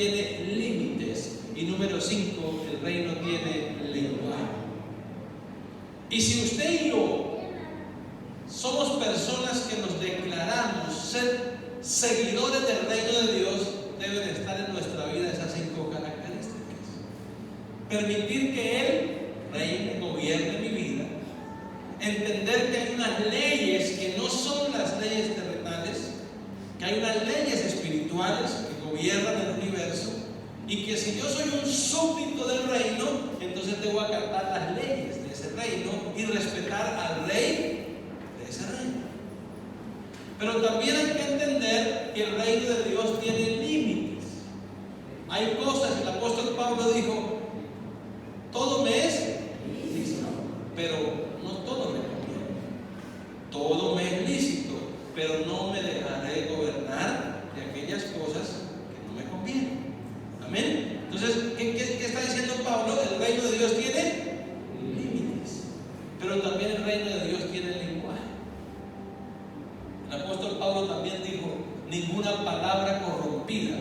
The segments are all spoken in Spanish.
tiene límites. Y número 5, el reino tiene lenguaje. Y si usted y yo somos personas que nos declaramos ser seguidores del reino de Dios, deben estar en nuestra vida esas 5 características. Permitir que Él reine, gobierne mi vida. Entender que hay unas leyes que no son las leyes terrenales, que hay unas leyes espirituales que gobiernan el universo, y que si yo soy un súbdito del reino, entonces debo acatar las leyes de ese reino y respetar al rey de ese reino. Pero también hay que entender que el reino de Dios tiene límites. Hay cosas, el apóstol Pablo dijo: todo me es lícito, pero no todo me conviene. Todo me es lícito, pero no me dejaré gobernar de aquellas cosas que no me convienen. Amén. Entonces, ¿qué está diciendo Pablo? El reino de Dios tiene límites, pero también el reino de Dios tiene lenguaje. El apóstol Pablo también dijo: ninguna palabra corrompida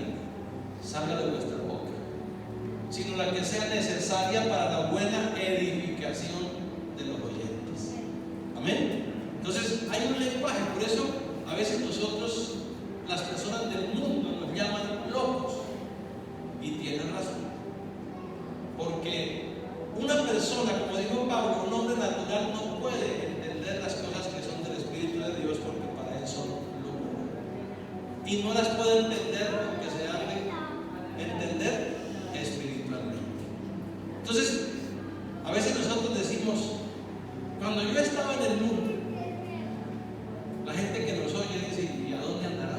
salga de vuestra boca, sino la que sea necesaria para la buena edificación de los oyentes. Amén. Entonces hay un lenguaje. Por eso a veces nosotros, las personas del mundo, nos llaman locos, y tienen razón, porque una persona, como dijo Pablo, un hombre natural no puede entender las cosas que son del Espíritu de Dios, porque para él son locura, y no las puede entender porque se han de entender espiritualmente. Entonces, a veces nosotros decimos: cuando yo estaba en el mundo, la gente que nos oye dice: ¿y a dónde andará?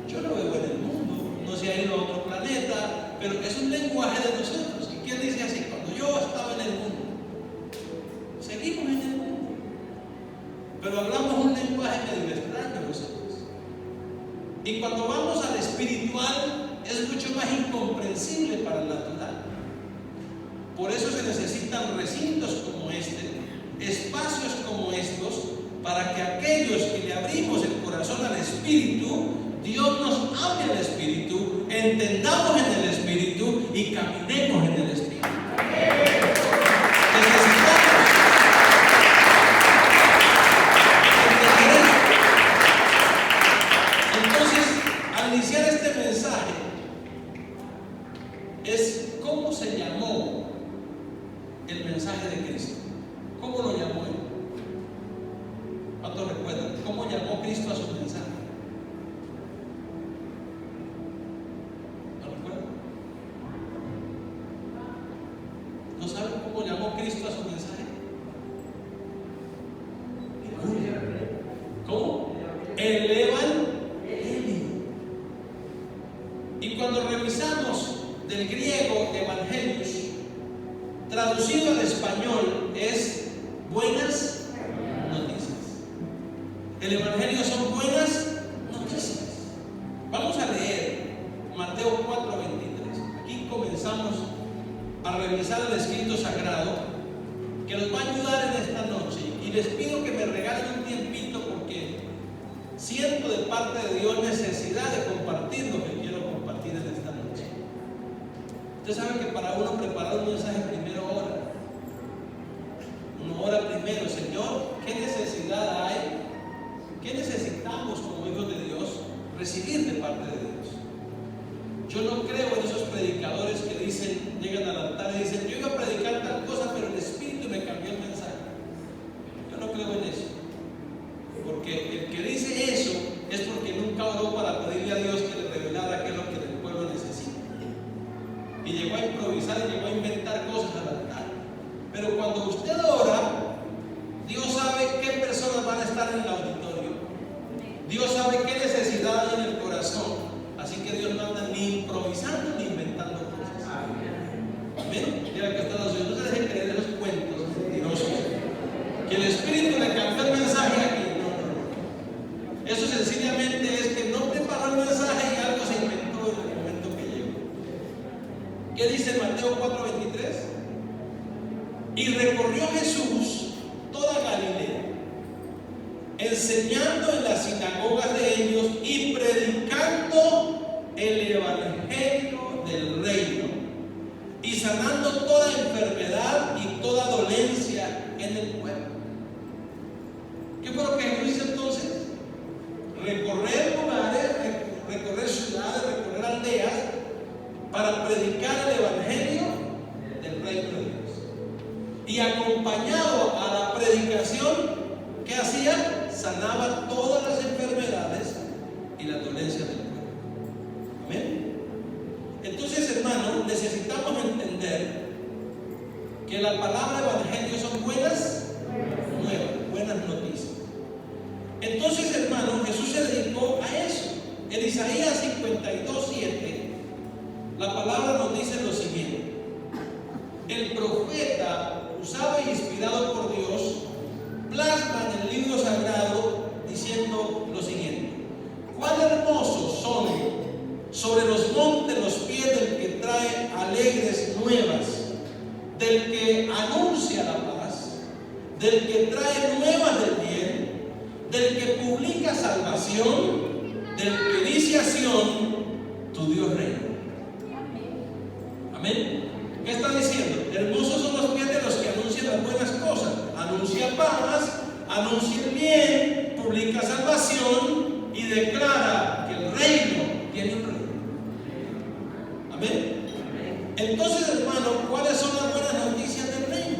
Yo lo veo en el mundo, no se ha ido a otro planeta, pero es un lenguaje de nosotros. ¿Y quién dice así? Cuando yo estaba en el mundo, seguimos en el mundo, pero hablamos un lenguaje medio extraño nosotros. Y cuando vamos al espiritual, es mucho más incomprensible para el natural. Por eso se necesitan recintos como este, espacios como estos, para que aquellos que le abrimos el corazón al Espíritu, Dios nos hable al Espíritu, entendamos en el Espíritu y caminemos en el Espíritu. Necesitamos entender esto. Entonces, al iniciar este mensaje, es cómo se llamó el mensaje de Cristo. ¿Cómo lo llamó Él? ¿Cuántos recuerdan? ¿Cómo llamó Cristo a su mensaje? ¿No recuerdan? ¿No saben cómo llamó Cristo a su mensaje? ¿Cómo? El Evangelio. Y cuando revisamos del griego Evangelios, traducido al español, es buenas noticias. El Evangelio son buenas noticias. Vamos a leer Mateo 4:23. Aquí comenzamos a revisar el escrito sagrado que nos va a ayudar en esta noche. Y les pido que me regalen un tiempito, porque siento de parte de Dios necesidad de compartir lo que quiero compartir en esta noche. Usted sabe que para uno preparar un mensaje primero ora. Uno ora primero: Señor, ¿qué necesidad hay? ¿Qué necesitamos como hijos de Dios recibir de parte de Dios? Yo no creo en esos predicadores que dicen, llegan al altar y dicen: yo iba a predicar tal cosa, pero el Espíritu me cambió el mensaje. Yo no creo en eso, porque el que dice eso es porque nunca oró para pedirle a Dios que le revelara qué es lo que el pueblo necesita, y llegó a improvisar y llegó a inventar cosas al altar. Pero cuando usted ora, Dios sabe qué personas van a estar en el auditorio, Dios sabe qué necesidad hay en el corazón. Así que Dios no anda ni improvisando ni inventando cosas. Amén. Mira que está diciendo: no se deje creer esos cuentos mentirosos, que el Espíritu le cambió el mensaje aquí. No. Eso sencillamente es que no preparó el mensaje y algo se inventó en el momento que llegó. ¿Qué dice Mateo 4:23? Y recorrió Jesús toda Galilea, enseñando en las sinagogas de ellos y predicando el predicación, ¿qué hacía? Sanaba todas las enfermedades y las dolencias del pueblo. Amén. Entonces, hermanos, necesitamos entender que la palabra evangelio son buenas nuevas, buenas noticias. Entonces, hermanos, Jesús se dedicó a eso. En Isaías 52:7, la palabra nos dice lo siguiente: el profeta, usado e inspirado por Dios, plasma en el libro sagrado diciendo lo siguiente: cuán hermosos son sobre los montes los pies del que trae alegres nuevas, del que anuncia la paz, del que trae nuevas del bien, del que publica salvación, del que dice a Sión, tu Dios reina. Amén. ¿Qué está diciendo? Hermosos son los pies de los que anuncian las buenas cosas. Anuncia paz, anuncia el bien, publica salvación y declara que el reino tiene un reino. Amén. Entonces, hermano, ¿cuáles son las buenas noticias del reino?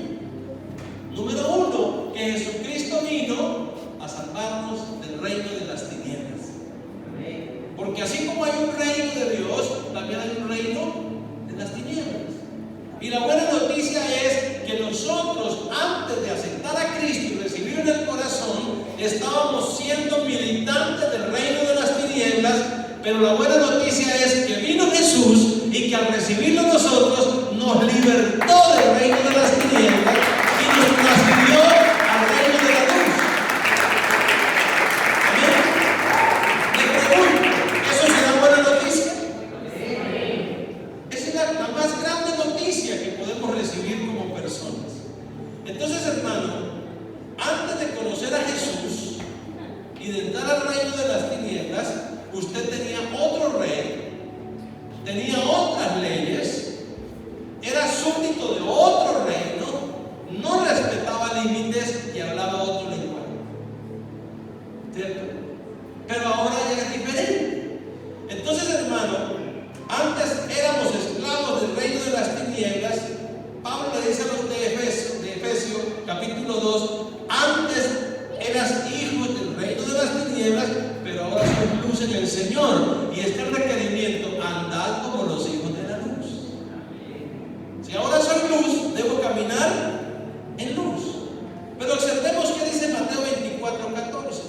Número uno, que Jesucristo vino a salvarnos del reino de las tinieblas. Porque así como hay un reino de Dios, también hay un reino de las tinieblas. Y la buena noticia es que nosotros, antes de aceptar a Cristo y recibirlo en el corazón, estábamos siendo militantes del reino de las tinieblas. Pero la buena noticia es que vino Jesús y que al recibirlo nosotros nos libertó del reino de las tinieblas y nos transfirió al reino de la luz. Amén. Le pregunto, ¿eso será buena noticia? Esa es la más grande noticia que podemos recibir como personas. Entonces, hermano, antes de conocer a Jesús y de entrar al reino de las tinieblas, usted tenía otro rey, tenía otras leyes, era súbdito de otro reino, no respetaba límites y hablaba otro lenguaje. ¿Cierto? Pero ahora ya es diferente. Entonces, hermano, antes éramos esclavos del reino de las tinieblas. Pablo le dice a los de Efesios capítulo 2, antes eras hijos del reino de las tinieblas, pero ahora son luz en el Señor. Y este requerimiento: andad como los hijos de la luz. Si ahora soy luz, debo caminar en luz. Pero observemos qué dice Mateo 24:14.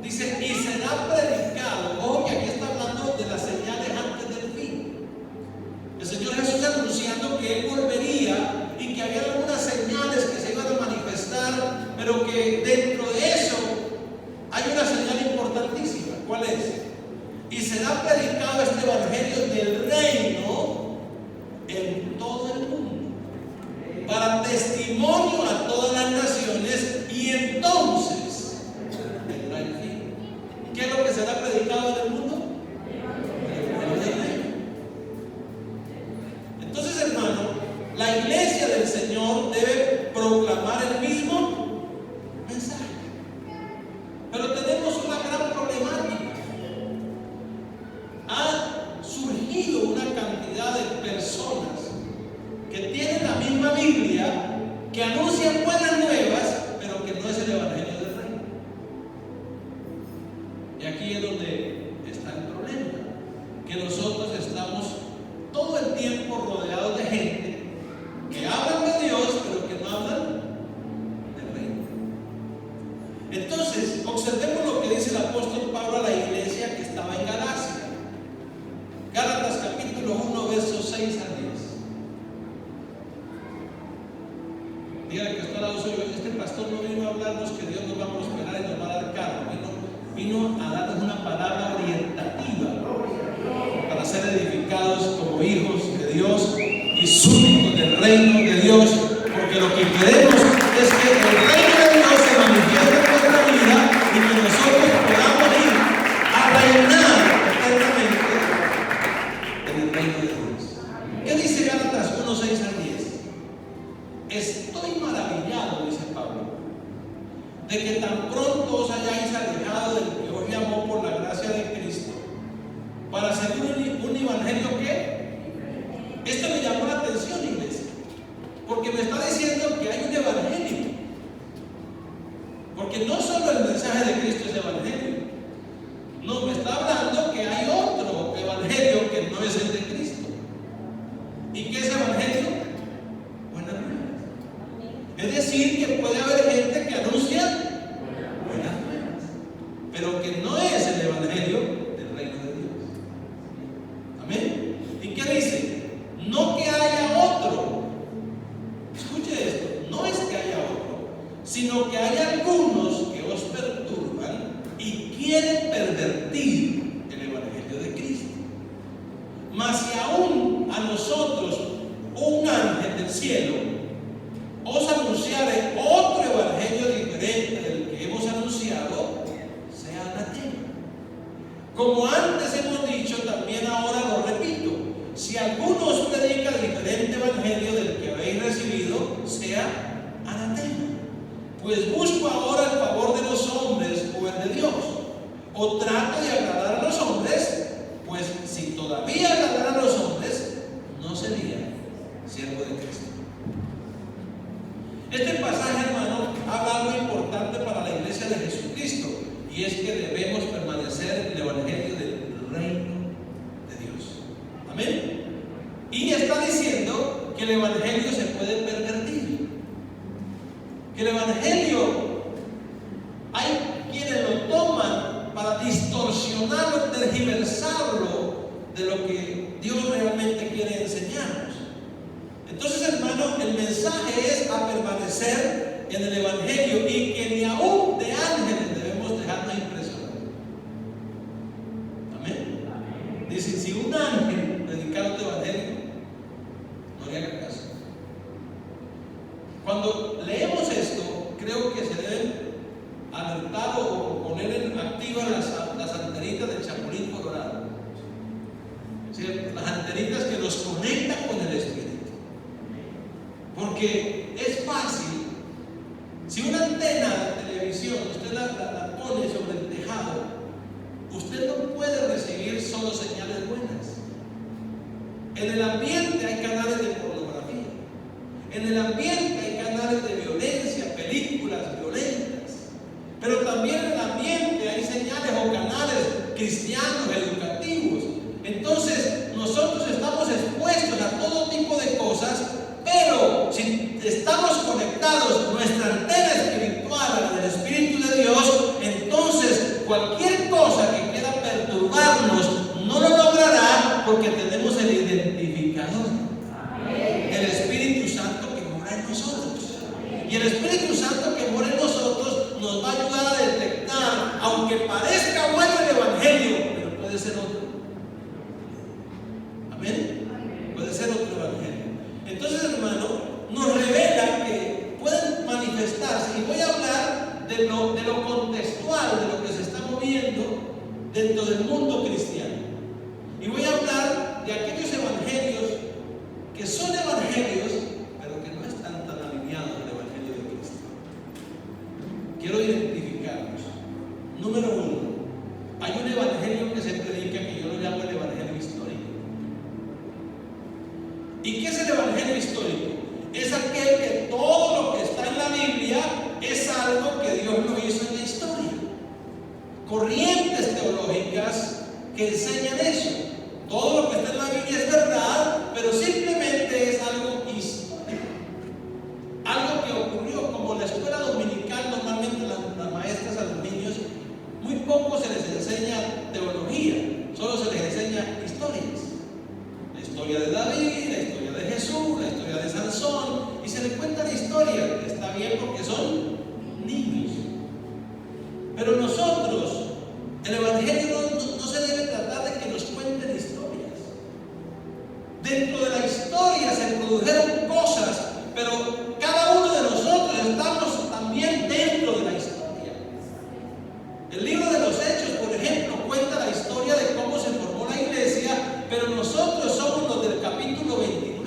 Dice: y será predicado. Ojo que aquí está hablando de las señales antes del fin. El Señor Jesús anunciando que Él volvería y que había algunas señales que se iban a manifestar, pero que dentro de eso hay una señal importantísima. ¿Cuál es? Y será predicado este evangelio del reino en todo el mundo, para testimonio a todas las naciones, y entonces vendrá el fin. ¿Qué es lo que será predicado en el mundo? El evangelio del reino. Entonces, hermano, la iglesia del Señor debe proclamar el mismo mensaje. Pero tenemos una gran problemática. Ha surgido una cantidad de personas que tienen la misma Biblia, que anuncian buenas nuevas, pero que no es el evangelio del reino. Y aquí es donde está el problema, que nosotros estamos todo el tiempo rodeados de gente que hablan de Dios, pero que no hablan del reino. Entonces, observemos lo que dice el apóstol Pablo a la iglesia que estaba en Galacia. Gálatas capítulo 1, versos 6 al 10. Dígale que está al lado suyo: este pastor no vino a hablarnos que Dios nos va a prosperar y nos va a dar carro. Vino a darnos una palabra orientativa para ser edificados como hijos de Dios y súbditos del reino de Dios, porque lo que queremos es que el reino de Dios se manifieste en nuestra vida y que nosotros podamos ir a reinar eternamente en el reino de Dios. ¿Qué dice Gálatas 1, 6 al 10? Estoy maravillado, dice Pablo, de que tan pronto os hayáis alejado del que os llamó por la gracia de Cristo para seguir un evangelio que esto me llamó la atención, iglesia, porque me está diciendo que hay un evangelio Porque no solo el mensaje de Cristo es evangelio. No, me está hablando que hay otro evangelio que no es el de Cristo. ¿Y qué es evangelio? Buenas nuevas. Es decir, que puede haber gente que anuncia buenas nuevas, pero que no es el evangelio del reino de Dios. Amén. ¿Y qué dice? No que haya otro. Escuche esto, no es que haya otro, sino que hay algunos que os perturban y quieren pervertir el evangelio de Cristo. Mas si aún a nosotros, un ángel del cielo, os anunciare otro evangelio diferente del que hemos anunciado, sea anatema. Como antes hemos dicho, también ahora lo repito: si alguno os predica diferente evangelio del que habéis recibido, sea anatema. Pues busco ahora el favor de los hombres o el de Dios, o trato de agradar a los hombres. Pues si todavía agradara a los hombres, no sería siervo de Cristo. Este pasaje, hermano, habla algo importante para la iglesia de Jesucristo, y es que debemos permanecer en el evangelio del reino de Dios. Amén. Y está diciendo que el evangelio se puede pervertir, que el evangelio hay quienes lo toman para distorsionarlo, tergiversarlo de lo que Dios realmente quiere enseñarnos. Entonces, hermano, el mensaje es a permanecer en el evangelio, y que ni aún de ángeles debemos dejarnos impresionar. Amén. Dice, si un ángel predicara este evangelio, no le haga caso. Cuando leemos esto, creo que se deben alertar o poner activas las antenitas del chapulín colorado. ¿Sí? Las antenitas que nos conectan con el Espíritu. Porque es fácil. Si una antena de televisión usted la pone sobre el tejado, usted no puede recibir solo señales buenas. En el ambiente hay canales de pornografía. En el ambiente hay canales de violencia, películas violentas. Pero también en el ambiente hay señales o canales cristianos, educativos. Entonces, nosotros estamos expuestos a todo tipo de cosas, pero si estamos conectados, nuestra antena espiritual a la del Espíritu de Dios, entonces cualquier cosa que quiera perturbarnos no lo logrará, porque tenemos el identificador, el Espíritu Santo que mora en nosotros. Y el Espíritu Santo que mora en nosotros nos va a ayudar a detectar, aunque parezca bueno el evangelio, pero puede ser otro. Amén. Puede ser otro evangelio. Entonces, hermano, nos revela que pueden manifestarse, y voy a hablar de lo contextual, de lo que se está moviendo dentro del mundo cristiano. Y voy a hablar de aquellos evangelios que son evangelios, pero que no están tan alineados al evangelio de Cristo. Quiero identificarlos. Número uno, hay un evangelio que se predica que yo lo llamo el evangelio histórico. ¿Y qué es el evangelio histórico? Es aquel que todo lo que está en la Biblia es algo que Dios lo hizo en la historia. Corrientes teológicas que enseñan eso. Todo lo que está en la Biblia es verdad, pero simplemente es algo histórico. Algo que ocurrió, como en la escuela dominical, normalmente las maestras a los niños, muy poco se les enseña teología, solo se les enseña historias. La historia de David, la historia de Jesús, la historia de Sansón, y se les cuenta la historia. Está bien porque son niños. Pero nosotros, el evangelio no se debe tratar de que nos cuenten historias. Dentro de la historia se produjeron cosas, pero cada uno de nosotros estamos también dentro de la historia. El libro de los Hechos, por ejemplo, cuenta la historia de cómo se formó la iglesia, pero nosotros somos los del capítulo 29.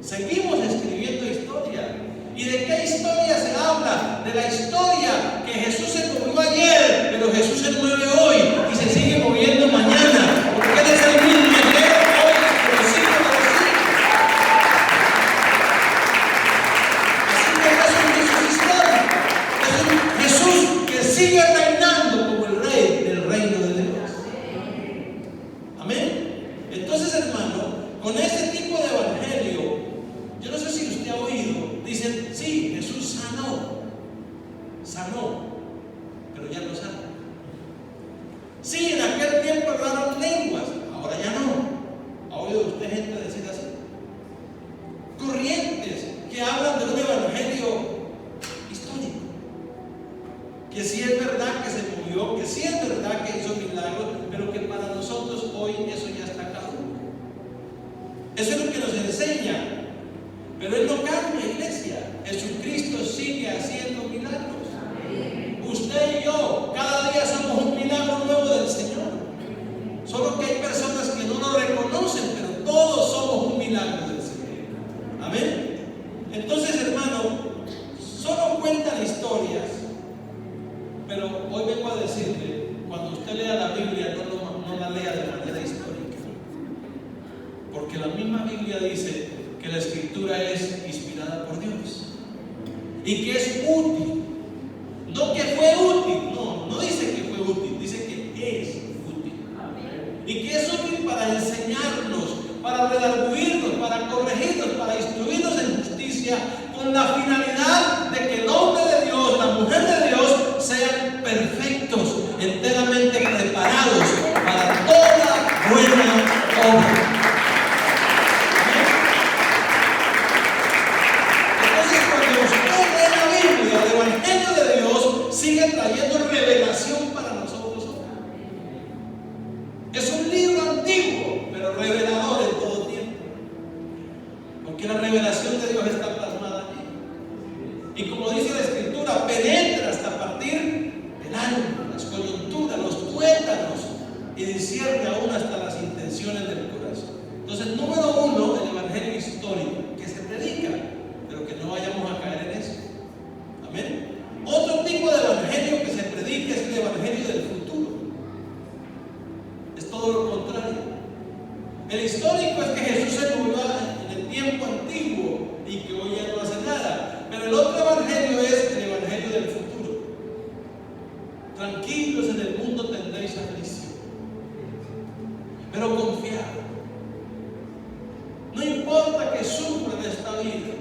Seguimos escribiendo historia. ¿Y de qué historia se habla? De la historia que Jesús se movió ayer, pero Jesús se mueve hoy y se sigue moviendo mañana, porque Él es el mismo ayer, hoy, por los siglos de los siglos. Así que eso es sigue reinando como el rey del reino de Dios. Amén. Entonces, hermano, con este tipo de evangelio, yo no sé si usted ha oído, dicen, sí, Jesús sanó, pero ya no sana. Sí, en aquel tiempo hablaron lenguas, ahora ya no. ¿Ha oído usted gente decir así? Corrientes que hablan de un evangelio histórico, que sí es verdad que se movió, que sí es verdad que hizo milagros, pero que para nosotros hoy eso ya está caduco. Eso es lo que nos enseña, pero Él no cambia, iglesia. Jesucristo sigue haciendo milagros. Usted y yo, cada día somos un milagro nuevo del Señor. Solo que hay personas que no lo reconocen, pero todos somos un milagro del Señor. Amén. Entonces, hermano, solo cuentan historias, pero hoy vengo a decirle, cuando usted lea la Biblia, no la lea de manera histórica, porque la misma Biblia dice que la Escritura es inspirada por Dios y que es útil. No que fue útil, no dice que fue útil, dice que es útil. Y que es útil para enseñarnos, para redarguirnos, para corregirnos, para instruirnos en justicia, con la finalidad de que el hombre de Dios, la mujer de Dios, sean perfectos, enteramente preparados para toda buena obra. Sigue trayendo revelación para nosotros. Es un libro antiguo, pero revelador en todo tiempo, porque la revelación de Dios está plasmada aquí. Y como dice la Escritura, penetra hasta partir el alma, las coyunturas, los tuétanos, y discierne aún hasta las intenciones del corazón. Entonces, número uno, el evangelio histórico, que se predica, pero que no vayamos a caer en eso. Amén. Otro tipo de evangelio que se predica es el evangelio del futuro. Es todo lo contrario. El histórico es que Jesús se movió en el tiempo antiguo y que hoy ya no hace nada. Pero el otro evangelio es el evangelio del futuro. Tranquilos, en el mundo tendréis aflicción, pero confiad. No importa que sufran esta vida,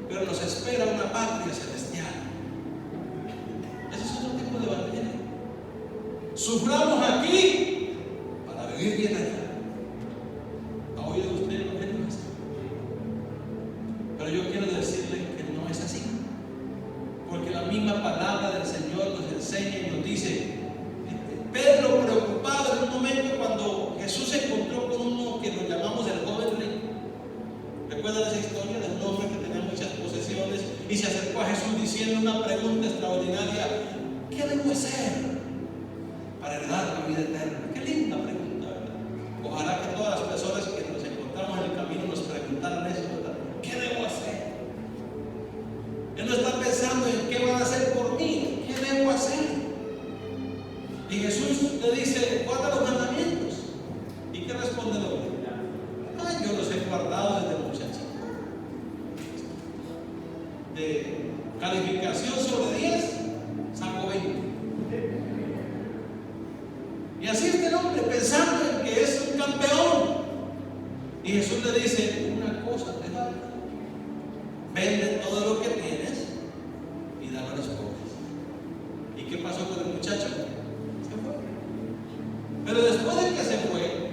pero nos espera una patria celestial. Ese es otro tipo de evangelio. Suframos aquí para vivir bien allá. ¿Ha oído usted el evangelio? Pero yo quiero decirle que no es así, porque la misma palabra del Señor nos enseña y nos dice. Pedro, preocupado en un momento cuando Jesús se encontró con uno que nos llamamos el joven rico. ¿Recuerdan esa historia de un hombre que tenía muchas posesiones y se acercó a Jesús diciendo una pregunta extraordinaria? ¿Qué debo hacer para heredar la vida eterna? Qué linda pregunta, ¿verdad? Ojalá que todas las personas que nos encontramos en el camino nos preguntaran eso, ¿verdad? ¿Qué debo hacer? Él no está pensando en qué van a hacer por mí. ¿Qué debo hacer? Y Jesús le dice, guarda los mandamientos. ¿Y qué responde el hombre? Ay, yo los he guardado desde muchachito. De calificación sobre 10, saco 20. Y así está el hombre pensando en que es un campeón. Y Jesús le dice, una cosa te falta. Vende todo lo que tienes y dalo a los pobres. ¿Y qué pasó con el muchacho? Pero después de que se fue,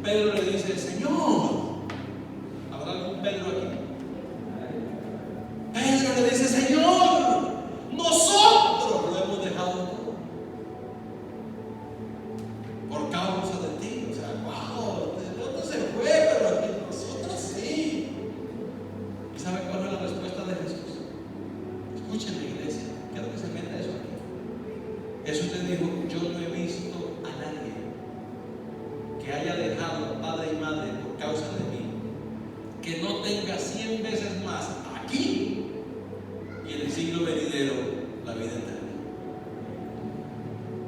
Pedro le dice, Señor, ¿habrá algún Pedro aquí? Pedro le dice, Señor, nosotros lo hemos dejado todo por causa de ti. O sea, wow, el otro se fue, pero nosotros sí. ¿Y sabe cuál es la respuesta de Jesús? Escuchen, la iglesia, quiero que se meta eso aquí. Jesús le dijo, yo no he visto a nadie que haya dejado a padre y madre por causa de mí, que no tenga 100 veces más aquí y en el siglo venidero la vida eterna.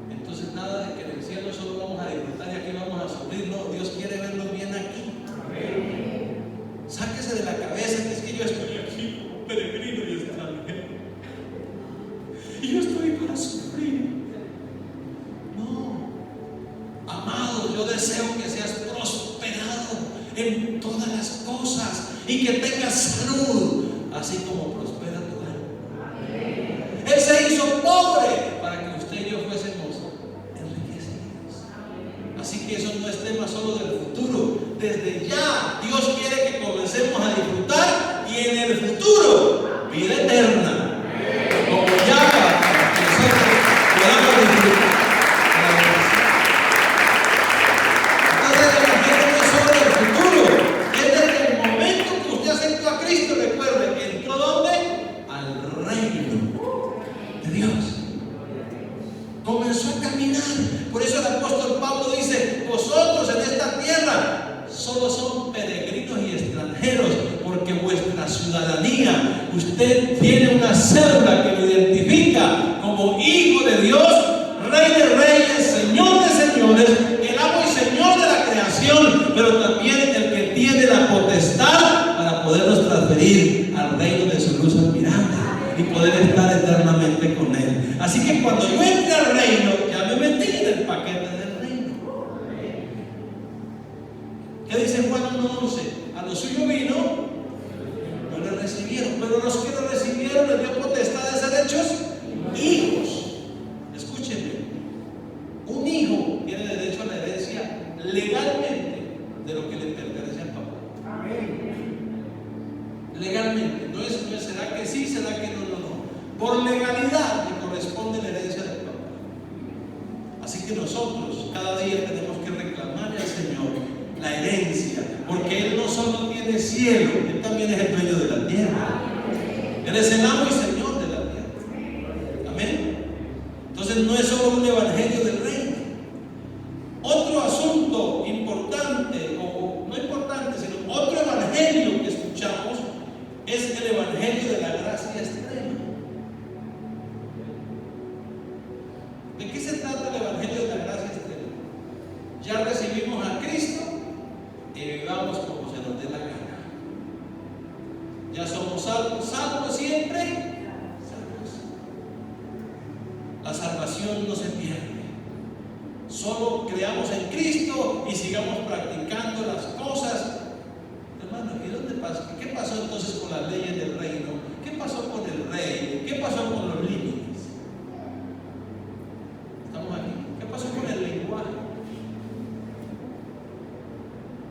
Entonces nada de que en el cielo solo vamos a disfrutar y aquí vamos a sufrir. No, Dios quiere vernos bien aquí. Sáquese de la cabeza que es que yo estoy aquí, peregrino y extranjero, y yo estoy para y que tengas salud, así como prospera tu alma. Él se hizo pobre para que usted y yo fuésemos enriquecidos. Así que eso no es tema solo del futuro. Desde ya Dios quiere que comencemos a disfrutar y en el futuro vida eterna, como ya para que nosotros podamos disfrutar. Entonces el evangelio no es solo del futuro, es desde el momento que usted aceptó a Cristo. Recuerde, ¿entró dónde? Al reino de Dios. Comenzó a caminar. Por eso el apóstol Pablo dice: vosotros en esta tierra solo son peregrinos y extranjeros, porque vuestra ciudadanía, usted tiene una cédula que lo identifica como hijo de Dios, rey de reyes, señor de señores, el amo y señor de la creación, pero también el que tiene la potestad para podernos transferir al reino de su luz admirable y poder estar eternamente con Él. Así que cuando yo entre al reino, ya me metí en el paquete del reino. ¿Qué dice Juan 1:11? A lo suyo vino, no le recibieron, pero los que lo recibieron les dio potestad de ser hechos hijos. Escúchenme, un hijo tiene derecho a la herencia legalmente de lo que le pertenece al papá. Legalmente, no es será que sí, será que no. Por legalidad le corresponde la herencia del papá. Así que nosotros cada día tenemos que reclamarle al Señor la herencia, porque Él no solo tiene cielo, Él también es el dueño de la tierra. Él es el amo y señor de la tierra. Amén. Entonces no es solo un evangelio del reino. Otro asunto importante, o no importante, sino otro evangelio que escuchamos es el evangelio de la gracia extrema. ¿De qué se trata el evangelio de la gracia extrema? Ya recibimos a Cristo y vivamos como se nos dé la gana. Ya somos salvos, salvos siempre, salvos. La salvación no se pierde. Solo creamos en Cristo y sigamos practicando las cosas. Hermano, ¿y dónde pasa? ¿Qué pasó entonces con las leyes del reino? ¿Qué pasó con el rey? ¿Qué pasó con los límites? Estamos aquí. ¿Qué pasó con el lenguaje?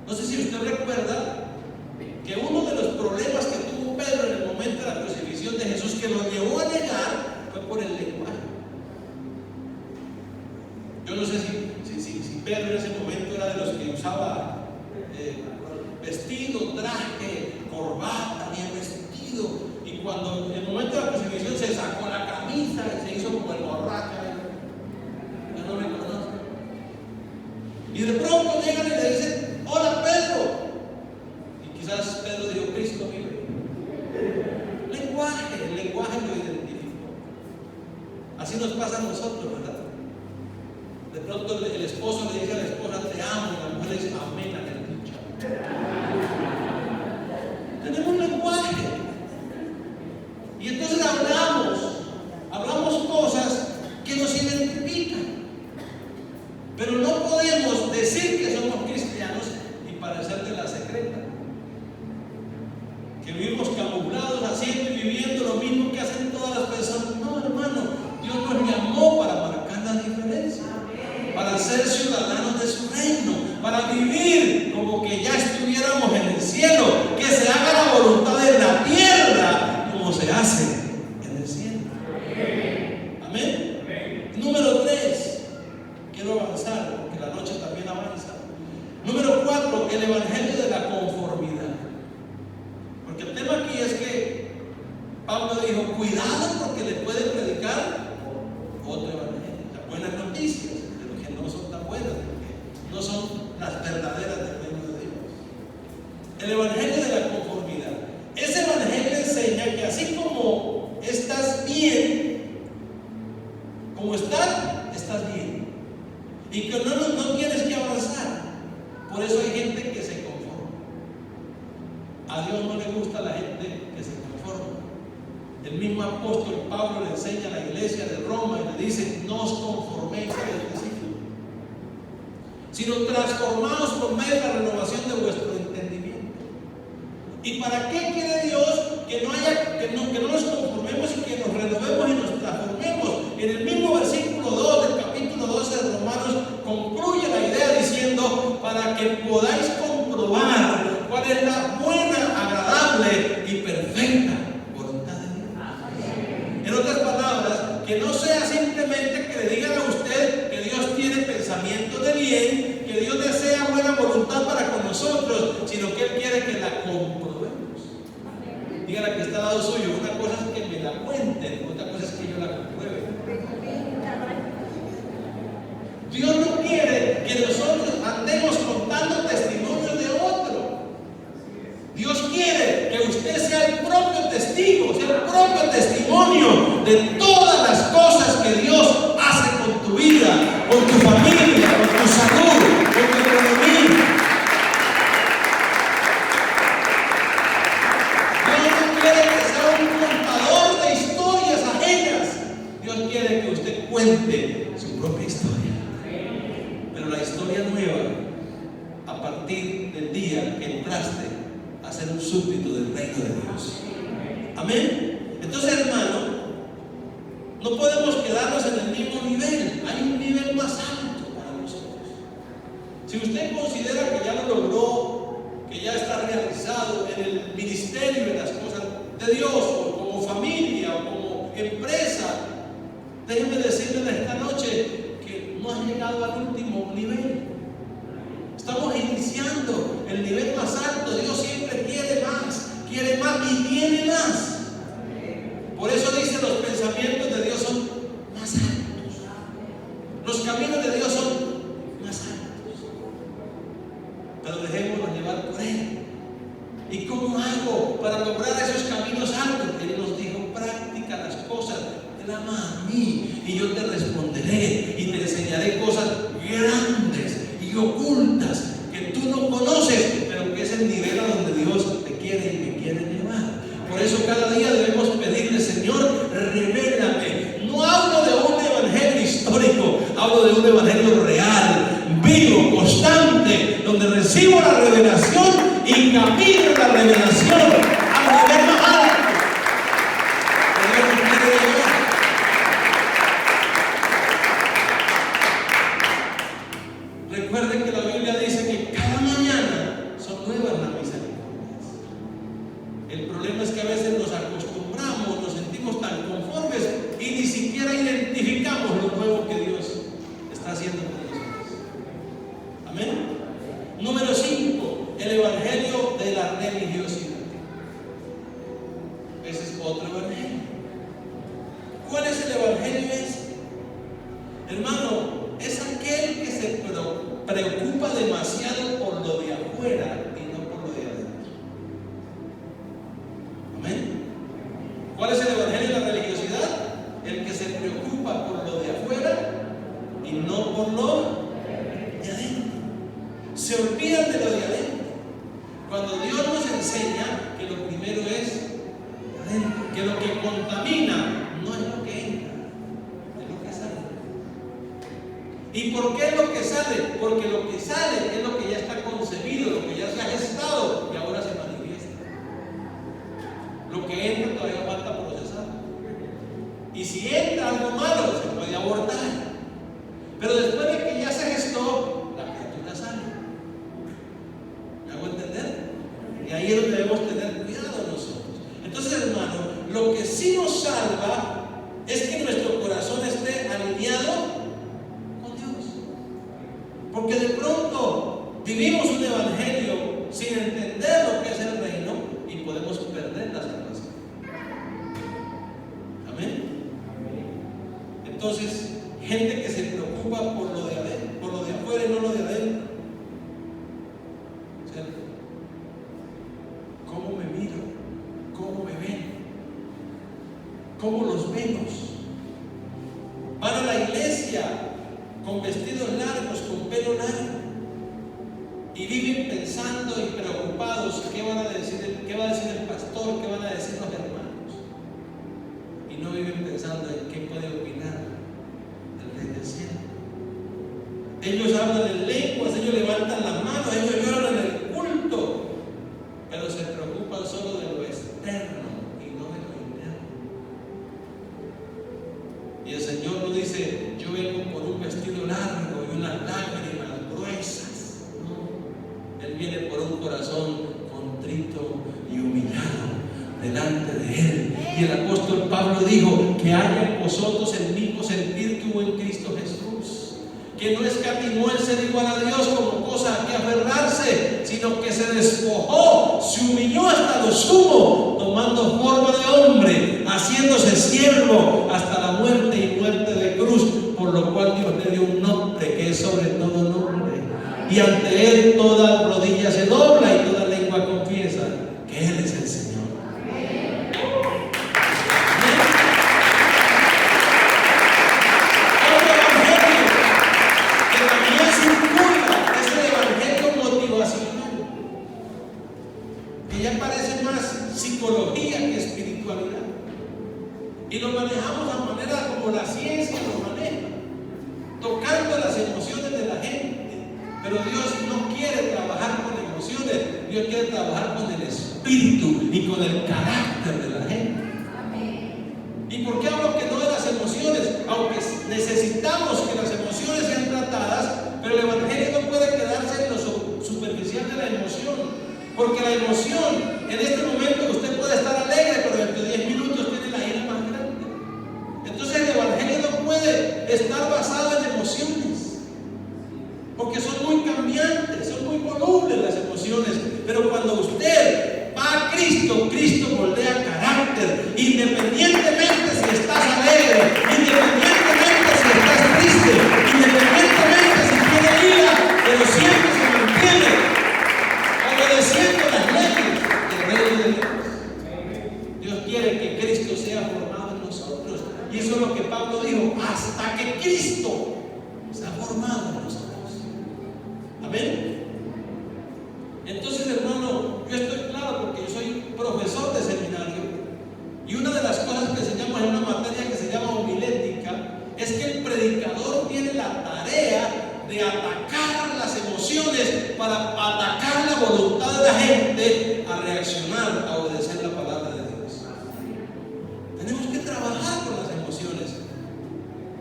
No sé si usted recuerda que uno de los problemas que tuvo Pedro en el momento de la crucifixión de Jesús, que lo llevó a negar, fue por el lenguaje. Yo no sé si Pedro en ese momento era de los que usaba vestido, traje, corbata, bien vestido, y cuando en el momento de la crucifixión se sacó la camisa y se hizo como el borracho. Ya no me conoce. Y de pronto llegan y le dicen: hola Pedro. Y quizás Pedro dijo: Cristo vive. El lenguaje lo identificó. Así nos pasa a nosotros, ¿verdad? De pronto el esposo le dice a la esposa: te amo, y la mujer le dice: amén, aleluya. Tenemos un lenguaje. Y entonces hablamos cosas que nos identifican. Pero no podemos decir que somos cristianos y parecer de la secreta. Que vivimos camuflados, haciendo y viviendo lo mismo que hacen todas las personas. No, hermano, Dios nos llamó para marcar la diferencia, para ser ciudadanos de su reino, para vivir como que ya estuviéramos en el cielo, que se haga la voluntad de la tierra como se hace en el cielo. Amén. Número 3, quiero avanzar porque la noche también avanza. Número 4, el evangelio de la conformidad. Porque el tema aquí es que Pablo dijo: cuidado, porque le puede predicar otro evangelio, las buenas noticias, pero que no son tan buenas, porque no son las verdaderas del reino de Dios. El evangelio de la conformidad. Ese evangelio enseña que así como estás bien, como estás bien, y que no tienes que avanzar. Por eso hay gente que se conforma. A Dios no le gusta la gente que se conforma. El mismo apóstol Pablo le enseña a la iglesia de Roma y le dice: no os conforméis a este siglo, sino transformaos por medio de la renovación de vuestro entendimiento. ¿Y para qué quiere Dios que no nos conformemos y que nos renovemos y nos transformemos? En el mismo versículo 2 del capítulo 12 de Romanos concluye la idea diciendo: para que podáis comprobar cuál es la buena, agradable y perfecta voluntad de Dios. En otras palabras, que no sea simplemente que le digan a usted que Dios tiene pensamientos de bien, que Dios desea buena voluntad para con nosotros, sino que Él quiere que la comprobemos. Dígale que está al lado suyo: una cosa es que me la cuenten, otra cosa es que yo la compruebe. Dios no quiere que nosotros andemos contando testimonios de otro. Dios quiere que usted sea el propio testigo, sea el propio testimonio de todas las cosas que Dios hace con tu vida, con tu familia, con tu salud, con tu economía. Dios no quiere que sea un contador de historias ajenas. Dios quiere que usted cuente su propia historia. Pero la historia nueva, a partir del día que entraste a ser un súbdito del reino de Dios. Amén. Entonces, hermano, no podemos quedarnos en el mismo nivel. Hay un nivel más alto para nosotros. Si usted considera que ya lo logró, que ya está realizado en el ministerio de las cosas de Dios, o como familia, o como empresa, déjeme decirle esta noche que no has llegado al último nivel. Estamos iniciando el nivel más alto. Dios siempre quiere más y tiene más. Por eso dice: los pensamientos de Dios son más altos, los caminos de Dios son más altos. Pero dejémonos llevar por Él. ¿Y cómo hago para lograr esos caminos altos? Él nos dijo: practica las cosas, clama a mí y yo te responderé y te enseñaré cosas grandes y ocultas que tú no conoces, pero que es el nivel a donde Dios te quiere y me quiere llevar. Por eso cada día debemos pedirle: Señor, revélame. No hablo de un evangelio histórico, hablo de un evangelio real, vivo, constante, donde recibo la revelación y camino en la revelación al nivel más alto. Recuerden que la Biblia dice que cada mañana son nuevas las misericordias. El problema es que a veces nos acostumbramos, nos sentimos tan conformes y ni siquiera identificamos lo nuevo que Dios está haciendo con nosotros. Amén. Número 5, el evangelio de la religiosidad. Ese es otro evangelio. ¿Cuál es el evangelio ese? Hermano, es aquel que se preocupa demasiado por lo de afuera y no por lo de adentro. Amén. ¿Cuál es el evangelio de la religiosidad? El que se preocupa por lo de afuera y no por lo de adentro. Se olvidan de lo de adentro. Cuando Dios nos enseña que lo primero es adentro, que lo que contamina no es lo que entra, es lo que sale. ¿Y por qué es lo que sale? Porque lo que sale es lo que ya está concebido, lo que ya se ha gestado y ahora se manifiesta. Lo que entra todavía falta procesar. Y si entra algo malo, se puede abortar. Pero después de que ya se gestó, la criatura sale. ¿Me hago entender? Y ahí es donde debemos tener cuidado nosotros. Entonces, hermano, lo que sí nos salva es que nuestro corazón esté alineado. Porque de pronto vivimos un evangelio sin entender lo que es el reino y podemos perder la salvación. Amén. Entonces, gente que se preocupa por lo de adentro, por lo de afuera y no lo de adentro. ¿Cierto? ¿Cómo me miro? ¿Cómo me ven? ¿Cómo los vemos? Van a la iglesia con vestidos largos, con pelo largo, y viven pensando y preocupados qué va a decir el pastor, qué van a decir los hermanos, y no viven pensando en qué puede opinar el Rey del Cielo. Ellos hablan en lenguas, ellos levantan las manos, ellos lloran en el culto, pero se preocupan preocupan solo de lo externo y no de lo interno. Y el Señor nos dice: yo vengo por un vestido largo y unas lágrimas gruesas. No, Él viene por un corazón contrito y humillado delante de Él. Y el apóstol Pablo dijo: que haya en vosotros el mismo sentir que hubo en Cristo Jesús, que no escatimó el ser igual a Dios como cosa a que aferrarse, sino que se despojó, se humilló hasta lo sumo, tomando forma de hombre, haciéndose siervo hasta la muerte y muerte de cruz, por lo cual Dios le dio un nombre que es sobre todo nombre, y ante Él toda rodilla se dobla y toda lengua confiesa que Él es el Señor. Psicología que espiritualidad, y lo manejamos a manera como la ciencia lo maneja, tocando las emociones de la gente. Pero Dios no quiere trabajar con emociones, Dios quiere trabajar con el espíritu y con el carácter de la gente. ¿Y por qué hablo que no de las emociones? Aunque necesitamos que las emociones sean tratadas, pero el evangelio no puede quedarse en lo superficial de la emoción. Porque la emoción, en este momento usted puede estar alegre, pero dentro de 10 minutos tiene la ira más grande. Entonces el evangelio no puede estar basado en emociones, porque son muy cambiantes, son muy volubles las emociones. Pero cuando usted va a Cristo, Cristo moldea carácter, independientemente si estás alegre, independientemente si estás triste, independientemente si tiene ira, pero siempre se mantiene obedeciendo las leyes del reino de Dios. Dios quiere que Cristo sea formado en nosotros, y eso es lo que Pablo dijo: hasta que Cristo sea formado en nosotros. Amén. Entonces, hermano, yo estoy claro porque yo soy profesor de seminario, y una de las cosas que enseñamos en una materia que se llama homilética es que el predicador tiene la tarea de atacar las emociones para atacar la voluntad de la gente a reaccionar, a obedecer la palabra de Dios. Tenemos que trabajar con las emociones.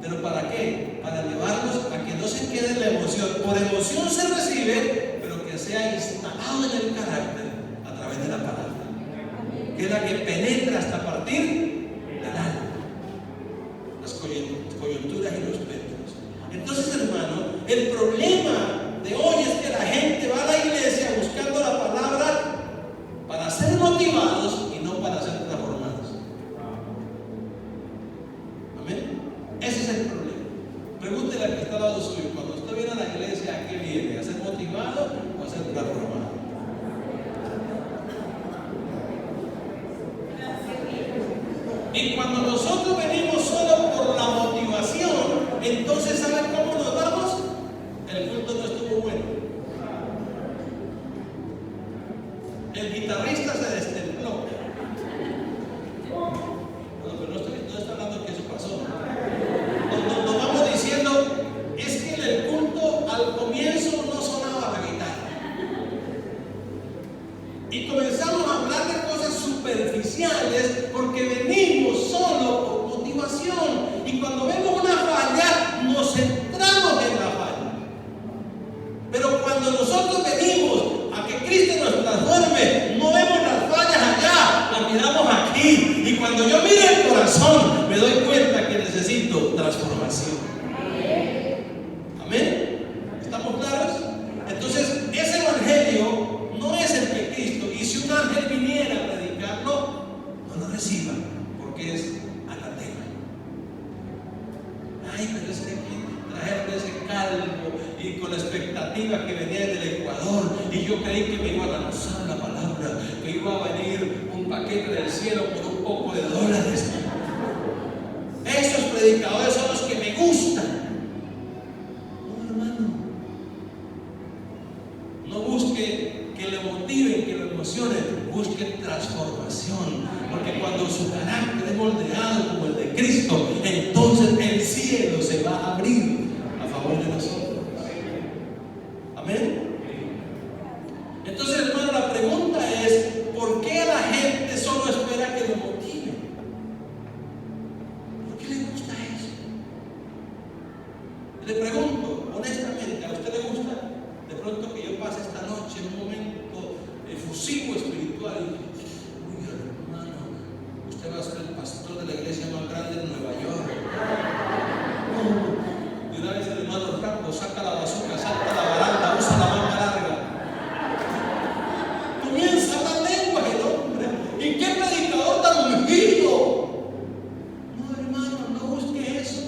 ¿Pero para qué? Para llevarlos a que no se quede la emoción. Por emoción se recibe, pero que sea instalado en el carácter a través de la palabra, que es la que penetra hasta partir del alma, las coyunturas y los pétalos. Entonces, hermano, el problema de hoy es que la gente va a la iglesia buscando la palabra para ser motivados y no para ser transformados. Amén. Ese es el problema. Pregúntele al que está al lado suyo: cuando usted viene a la iglesia, ¿a qué viene? ¿A ser motivado o a ser transformado? Y cuando nosotros venimos solo por la motivación, entonces ¿saben cómo nos vamos? El culto no estuvo bueno. El guitarrista se destempló. Bueno, pero no estoy hablando que eso pasó. Nos vamos diciendo: es que en el culto al comienzo no sonaba la guitarra. Y comenzamos a hablar de cosas superficiales porque venimos solo por motivación. Y cuando vemos una falla, nos centramos en la falla. Pero cuando nosotros venimos a que Cristo nos transforme, no vemos las fallas allá, las miramos aquí. Y cuando yo miro el corazón, me doy cuenta que necesito transformación. Amén. ¿Estamos claros? Entonces, ese evangelio no es el que Cristo. Y si un ángel viniera a predicarlo, no lo reciba, porque es anatema. Ay, pero es que aquí trajeron ese calvo y con la expectativa que venía del Ecuador, y yo creí que me iban a lanzar la palabra, que iba a venir un paquete del cielo por un poco de dólares. Esos predicadores son los que me gustan. No, hermano, no busque que le motiven, que lo emocionen, busque transformación, porque cuando su carácter es moldeado como el de Cristo, entonces el cielo se va a abrir a favor de nosotros. Amén. Entonces, hermano, la pregunta es: ¿por qué a Le pregunto, honestamente, ¿a usted le gusta de pronto que yo pase esta noche en un momento efusivo espiritual? Uy, hermano, usted va a ser el pastor de la iglesia más grande en Nueva York. Y una vez el hermano Rambo saca la bazooka, salta la baranda, usa la manga larga. Comienza a hablar lenguas el hombre. ¿Y qué predicador tan ungido? No, hermano, no busque eso.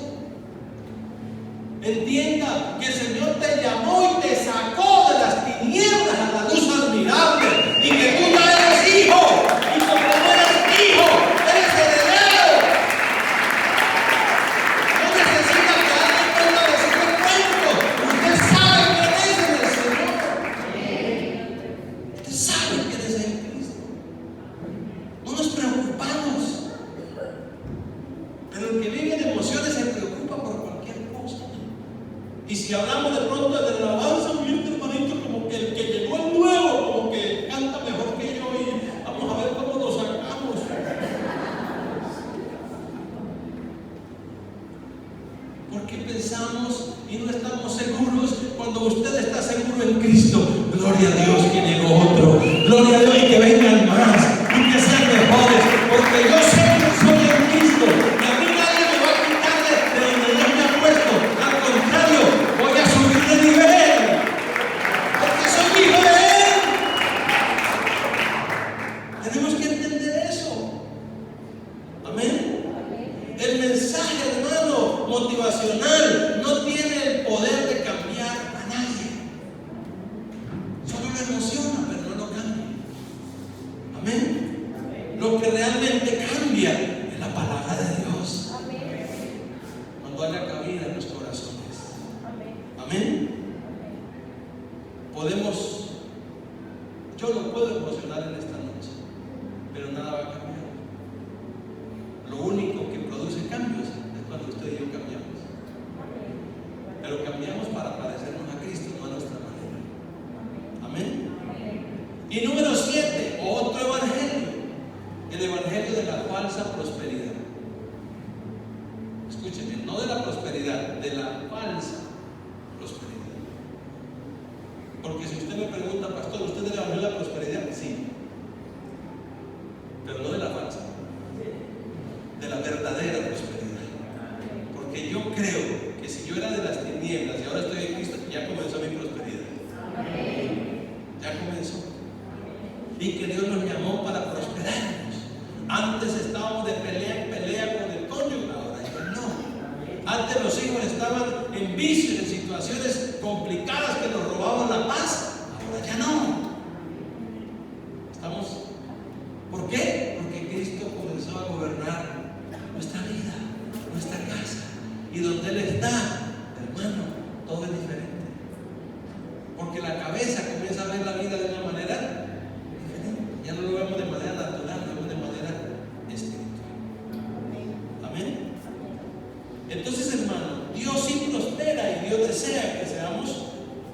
Entienda que el Señor te llamó y te sacó de las tinieblas a la luz admirable, y que tú ya eres hijo, y como eres hijo, eres heredero. No necesita que alguien venga a decir el cuento. Usted sabe quién es en el Señor. Usted sabe quién es en Cristo. No nos preocupamos. Pero el que vive en emociones se preocupa por cualquier cosa. Y si hablamos de pronto de la alabanza, mi hermanito, como que el que llegó al nuevo, como que canta mejor que yo, y vamos a ver cómo lo sacamos. Porque pensamos y no estamos seguros cuando usted está seguro en Cristo. Gloria a Dios que llegó otro. Gloria a Dios y que vengan más y que sean mejores. Porque yo sé que soy en Cristo. Y a mí nadie me va a quitar de donde Dios me ha puesto. Al contrario, voy a subir de nivel. Porque soy hijo de Él. Tenemos que entender eso. Amén. El mensaje, hermano, motivacional no tiene el poder de cambiar a nadie. Solo lo emociona, pero no lo cambia. Amén. Lo que realmente cambia es la palabra de Dios. Cuando haya cabida en los corazones. Amén. Yo lo puedo emocionar en esta noche, pero nada va a cambiar. Lo único que produce cambios es cuando usted y yo cambiamos. Pero cambiamos para parecernos a Cristo, no a nuestra manera. Amén. Y número 7, otro evangelio. El evangelio de la falsa prosperidad. Escúcheme, no de la prosperidad, de la falsa prosperidad. Porque si usted me pregunta, pastor, ¿usted es del evangelio de la prosperidad? Sí. Pero no de la falsa, de la verdadera prosperidad. Porque yo creo que si yo era de las tinieblas y ahora estoy en Cristo, ya comenzó mi prosperidad. Ya comenzó. Y que Dios nos llamó para prosperarnos. Antes estábamos de pelea en pelea con el cónyuge, ahora ya no. Antes los hijos estaban en vicios, en situaciones complicadas que nos robaban la paz, ahora ya no. Estamos. ¿Por qué? Porque Cristo comenzó a gobernar nuestra vida, nuestra casa. Y donde Él está, hermano, todo es diferente. Porque la cabeza comienza a ver la vida de una manera diferente. Ya no lo vemos de manera natural, lo vemos de manera espiritual. Amén. Entonces, hermano, Dios sí prospera y Dios desea que seamos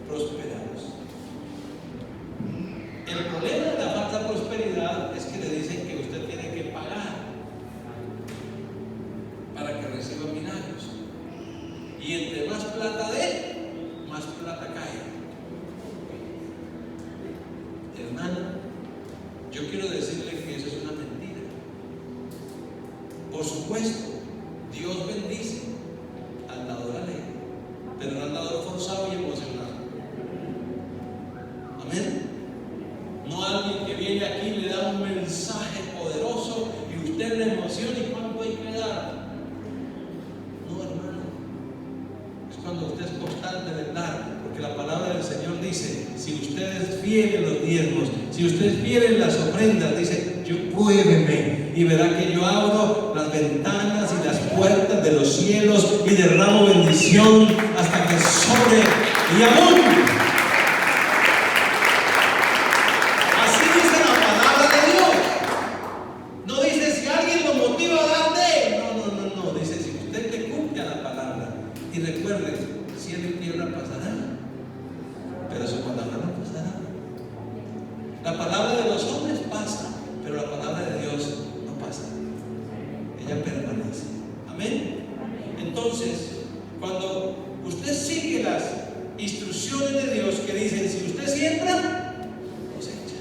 prosperados. El problema de la falsa prosperidad es que le dicen que usted tiene que pagar para que reciba milagros. Y entre más plata dé, más plata cae. Hermano, yo quiero decirle que eso es una mentira. Por supuesto, Dios bendice al dador alegre, pero no al dador forzado y emocionado. Amén. No alguien que viene aquí y le da un mensaje poderoso y usted le emociona y cuánto hay que dar. No, hermano. Es cuando usted es constante de dar, porque la palabra del Señor dice: si usted es fiel en los diezmos, si usted es fiel en las ofrendas, dice: pruébeme y verá que yo abro las ventanas y las puertas de los cielos y derramo bendición hasta que sobre y abunde. Así dice la palabra de Dios. No dice si alguien lo motiva a dar de. No. Dice si usted le cumple a la palabra. Y recuerde, cielo y tierra pasarán, pero su palabra no pasará. La palabra de los hombres pasa, pero la palabra de Dios no pasa. Ella permanece. Amén. Entonces, cuando usted sigue las instrucciones de Dios que dicen: si usted siembra, cosecha.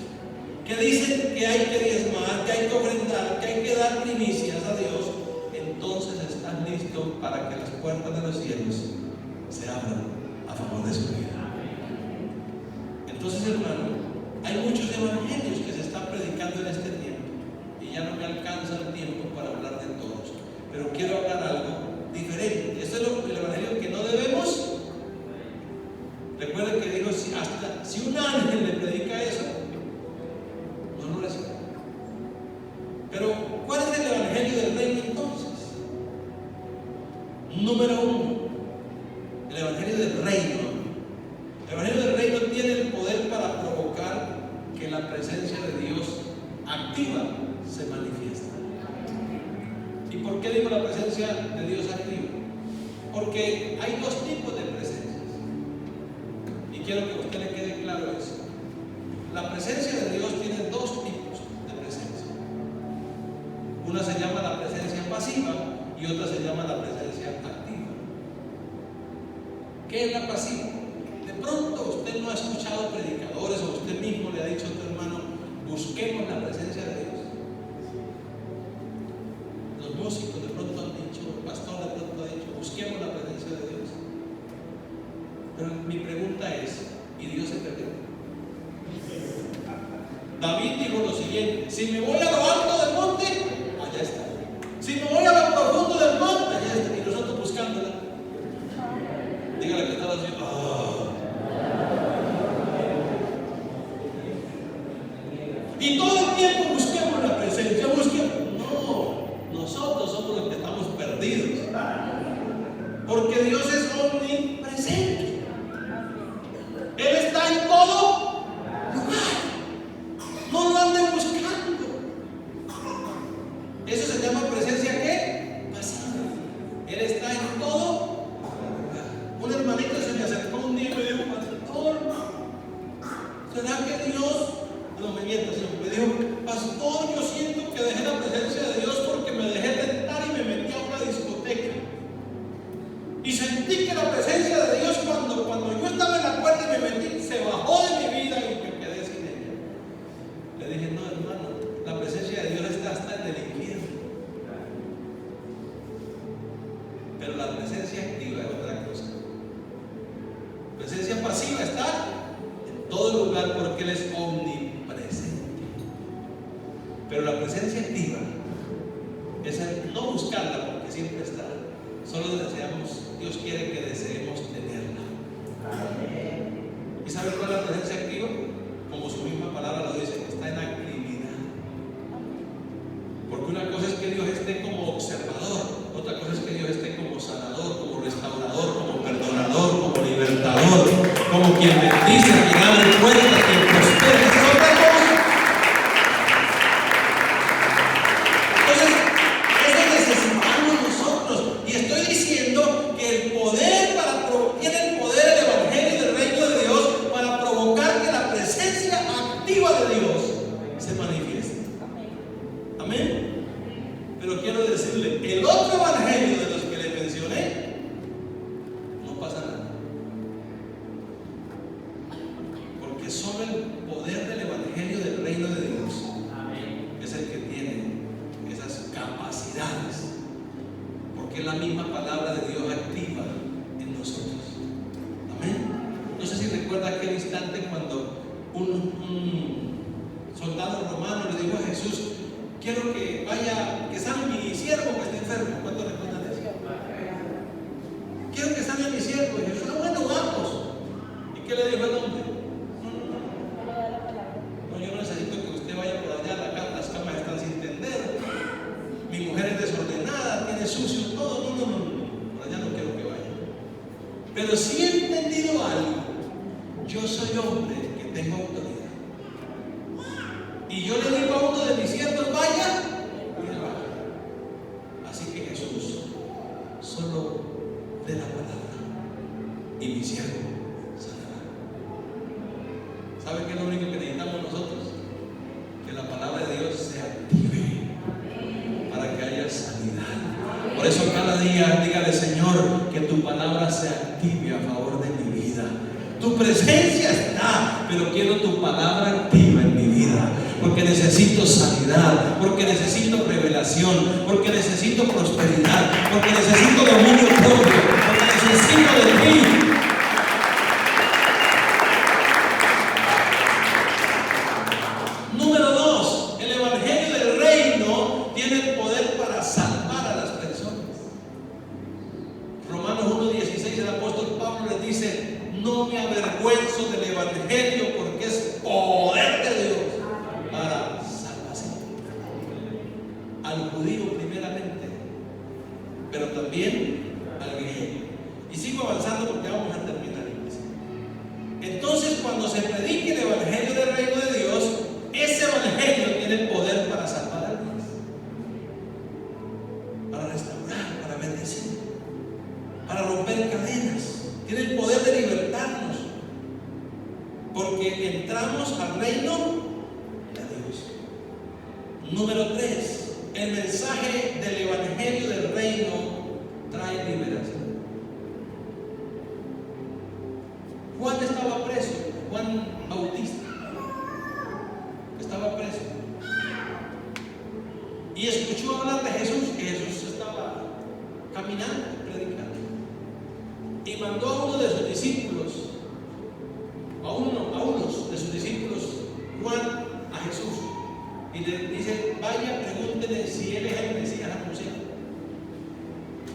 Que dicen que hay que diezmar, que hay que ofrendar, que hay que dar primicias a Dios. Entonces están listos para que las puertas de los cielos se abran a favor de su vida. Entonces, hermano, hay muchos evangelios que se están predicando en este tiempo y ya no me alcanza el tiempo para hablar de todos, pero quiero hablar algo diferente. Esto es el evangelio que no debemos. Recuerden que digo, si un ángel le predica eso, no lo recibe. Pero ¿cuál es el evangelio del reino entonces? Número uno, el evangelio del reino. El evangelio del reino tiene el poder para provocar que la presencia de Dios activa se manifiesta. ¿Y por qué digo la presencia de Dios activa? Porque hay dos tipos de presencias. Y quiero que a usted le quede claro eso. La presencia de Dios tiene dos tipos de presencia. Una se llama la presencia pasiva y otra se llama la presencia activa. ¿Qué es la pasiva? De pronto usted no ha escuchado predicadores o usted mismo le ha dicho a tu hermano: busquemos la presencia de Dios. Los músicos de pronto han dicho, el pastor de pronto ha dicho: busquemos la presencia de Dios. Pero mi pregunta es: ¿y Dios se perdió? David dijo lo siguiente: si me voy a lo alto del monte, allá está. Si me voy a lo profundo del monte, allá está. Y nosotros buscándola. Dígale que estaba así. Y todo el tiempo busquemos la presencia, busquemos. No, nosotros somos los que estamos perdidos. Porque Dios es omnipresente. Él está en todo lugar. No lo anden buscando. Eso se llama presencia ¿qué? Pasiva. Él está en todo lugar. Un hermanito se me acercó un día y me dijo: pastor, ¿será que Dios? No me mienta, Señor. Me dijo: pastor, yo siento que dejé la presencia de Dios porque me dejé tentar y me metí a una discoteca. Y sentí que la presencia de Dios, cuando yo estaba en la puerta y me metí, se bajó de mi vida y me quedé sin ella. Le dije: no, hermano, la presencia de Dios está hasta en el infierno. Pero la presencia activa es otra cosa. La presencia pasiva está en todo lugar porque Él es omnipresente. Pero la presencia activa es el no buscarla porque siempre está. Solo deseamos, Dios quiere que deseemos tenerla. ¿Y sabe cuál es la presencia activa? Como su misma palabra lo dice, está en actividad. Porque una cosa es que Dios esté como observador, otra cosa es que Dios esté como sanador, como restaurador, como perdonador, como libertador, como quien bendice, quien abre puertas, quien prospera. Esa es otra cosa. Entonces, eso necesitamos nosotros. Y estoy diciendo que el poder tiene el poder el evangelio del reino de Dios para provocar que la presencia activa de Dios se manifieste. Amén. Pero quiero decirle, el otro evangelio de los que les mencioné, no pasa nada. Porque solo el poder del evangelio del reino de Dios es el que tiene esas capacidades. Porque es la misma palabra de Dios activa en nosotros. Amén. No sé si recuerda aquel instante cuando un soldado romano le dijo a Jesús: quiero que vaya, que sane mi siervo que está enfermo. ¿Cuántos recuerdan eso? Quiero que sane mi siervo. Y Jesús: bueno, vamos. ¿Y qué le dijo el hombre? No, yo necesito que usted vaya por allá, las camas están sin tender, mi mujer es desordenada, tiene sucio todo. No, por allá no quiero que vaya. Pero sí he entendido algo. Yo soy hombre que tengo autoridad. Y yo le digo a uno de mis siervos: vaya, y él va. Así que Jesús solo dé la palabra y mi siervo sanará. ¿Sabe qué es lo único que necesitamos nosotros? Que la palabra de Dios se active para que haya sanidad. Por eso cada día dígale: Señor, que tu palabra se active a favor de mi vida. Tu presencia está, pero quiero tu palabra activa en mi vida. Porque necesito sanidad, porque necesito revelación, porque necesito prosperidad, porque necesito dominio propio, porque necesito de ti. Número 2, el evangelio del reino tiene el poder para salvar a las personas. Romanos 1:16, el apóstol Pablo les dice: no me avergüenzo del evangelio, porque es poder de Dios para salvación. Al judío primeramente, pero también al griego. Y sigo avanzando porque vamos a terminar. Entonces, cuando se predique el evangelio del reino de Dios, ese evangelio tiene el poder para salvar almas, para restaurar, para bendecir, para romper cadenas. Tiene el poder de libertarnos, porque entramos al reino de Dios. Número 3, el mensaje del evangelio del reino trae liberación. Juan estaba preso, Juan Bautista estaba preso, y escuchó hablar de Jesús, que Jesús estaba caminando, predicando, y mandó a uno de sus discípulos, a unos de sus discípulos, Juan, a Jesús, y le dice: vaya, pregúntele si él es el Mesías anunciado.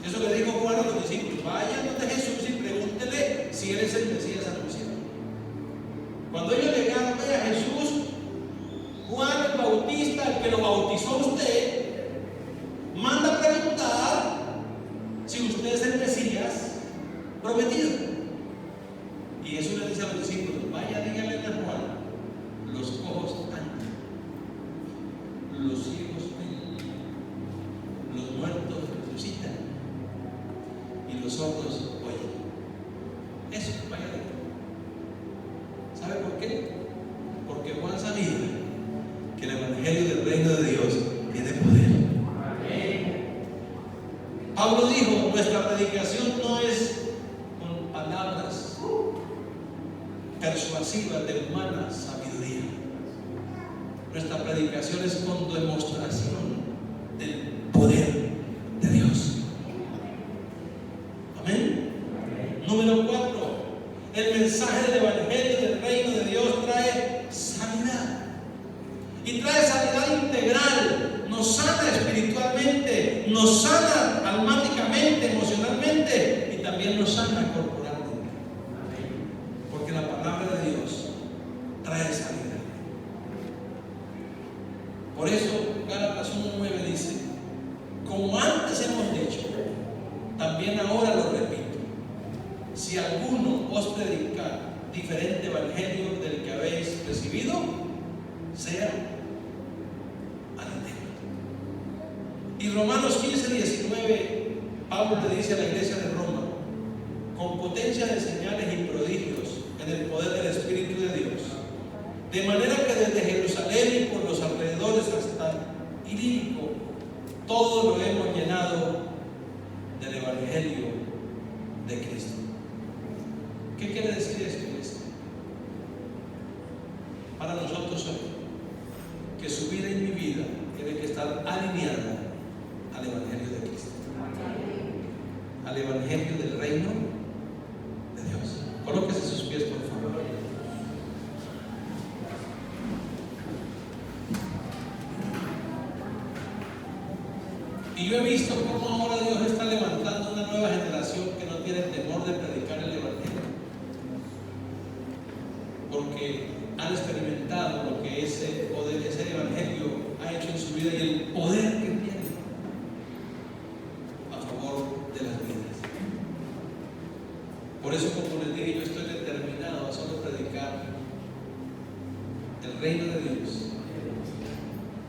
Eso le dijo Juan a los discípulos: vayan donde Jesús y pregúntele si él es el Mesías anunciado. Cuando ellos llegaron a Jesús, Juan el Bautista, el que lo bautizó a usted, manda a preguntar si usted es el Mesías prometido. Y Jesús le dice a los discípulos: vaya, díganle a Juan, los cojos andan, los ciegos ven, los muertos resucitan y los sordos oyen. Eso, vaya. ¿Sabe por qué? Porque Juan sabía que el evangelio del reino de Dios tiene poder. Pablo dijo: nuestra predicación no es con palabras persuasivas de humana sabiduría. Nuestra predicación es con demostración del poder de Dios. Amén. Número 4, el mensaje del evangelio del reino de Dios trae sanidad. Y trae sanidad integral. Nos sana espiritualmente, nos sana almáticamente, emocionalmente, y también nos sana corporalmente. Porque la palabra de Dios trae sanidad. Por eso Gálatas 1:9 dice: como antes hemos dicho, también ahora lo repito, si alguno os predica diferente evangelio del que habéis recibido, sea anatema. Y Romanos 15:19, Pablo le dice a la iglesia de Roma: con potencia de señales y prodigios en el poder del Espíritu de Dios, de manera que desde Jerusalén y por los alrededores hasta Ilírico, todo lo hemos llenado del evangelio de Cristo. ¿Qué quiere decir esto, iglesia? Para nosotros hoy, que su vida y mi vida tiene que estar alineada al evangelio de Cristo, al evangelio del reino de Dios. Colóquese sus pies, por favor. Y yo he visto cómo ahora Dios está levantando una nueva generación que no tiene temor de predicar el evangelio, porque han experimentado lo que ese poder, ese evangelio ha hecho en su vida y el poder que tiene a favor de las vidas. Por eso, como les dije, yo estoy determinado a solo predicar el reino de Dios,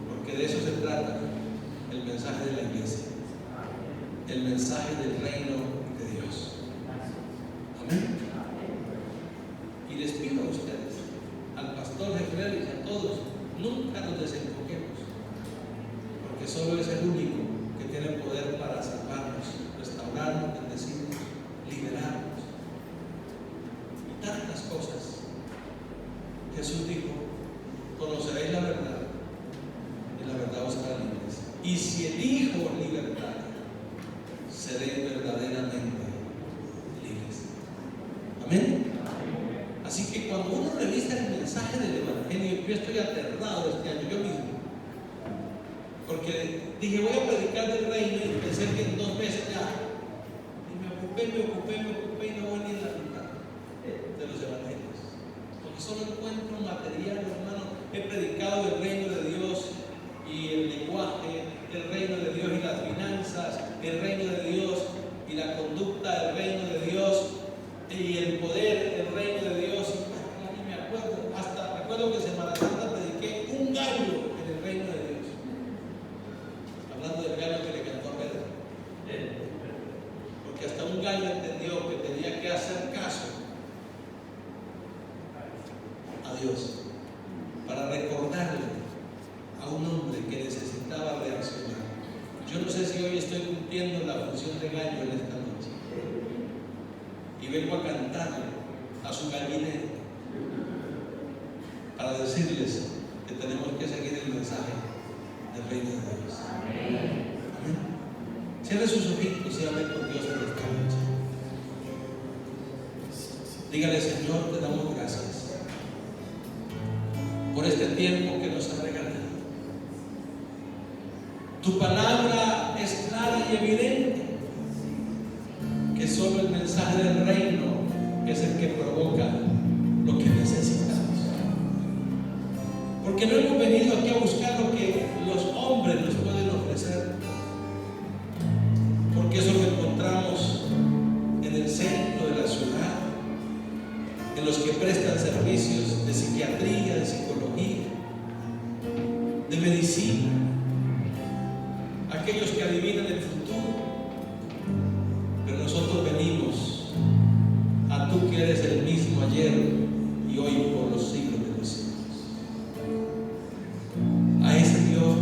porque de eso se trata el mensaje de la iglesia, el mensaje del reino de Dios. Amén. Y les pido a ustedes, al pastor Jefrel y a todos, nunca nos desenfoquemos, porque solo es el único que tiene poder para salvarnos. dije, voy a predicar del reino y pensé que en 2 meses ya. Y me ocupé y no voy ni en la mitad de los evangelios. Porque solo encuentro material, hermano. He predicado del reino de Dios y el lenguaje, el reino de Dios y las finanzas, el reino de Dios y la conducta del reino de Dios y el poder del reino de Dios. Y me acuerdo, hasta recuerdo que en Semana Santa prediqué un gallo en el reino de Dios. Hablando del gallo que le cantó a Pedro. Porque hasta un gallo entendió que tenía que hacer caso a Dios para recordarle a un hombre que necesitaba reaccionar. Yo no sé si hoy estoy cumpliendo la función de gallo en esta noche. Y vengo a cantarle a su gallinero para decirles que tenemos que seguir el mensaje del reino de Dios. Amén. Cierre sus ojitos y hable con Dios en esta noche. Dígale: Señor, te damos gracias por este tiempo que nos ha regalado. Tu palabra es clara y evidente, que solo el mensaje del reino es el que provoca lo que necesitamos. Porque no hemos venido aquí a buscar lo que los hombres nos pueden ofrecer, porque eso lo encontramos en el centro de la ciudad, en los que prestan servicios de psiquiatría, de psicología, de medicina, aquellos que adivinan el futuro. Pero nosotros venimos a tú que eres el mismo ayer y hoy por los siglos de los siglos. A ese Dios,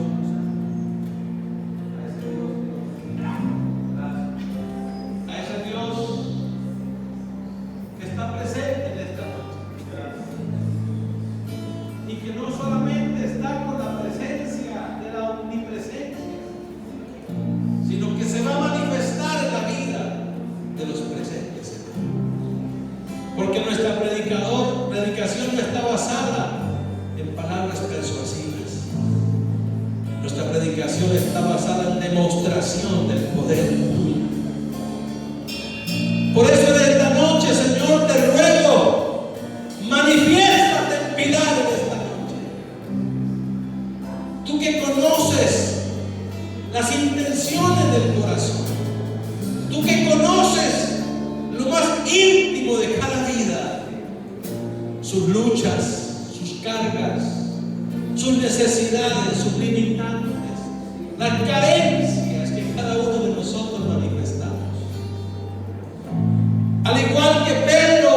que está presente en esta noche y que no solamente está con la presencia de la omnipresencia, sino que se va a manifestar en la vida de los presentes. Porque nuestra predicación no está basada en palabras persuasivas. Nuestra predicación está basada en demostración del poder tuyo. Por eso en esta noche, Señor, te ruego, manifiéstate en piedad en esta noche. Tú que conoces las intenciones del corazón, tú que conoces lo más íntimo de cada vida, sus luchas, sus cargas, sus necesidades, sus limitantes, las carencias que cada uno de nosotros manifestamos. Al igual que Pedro,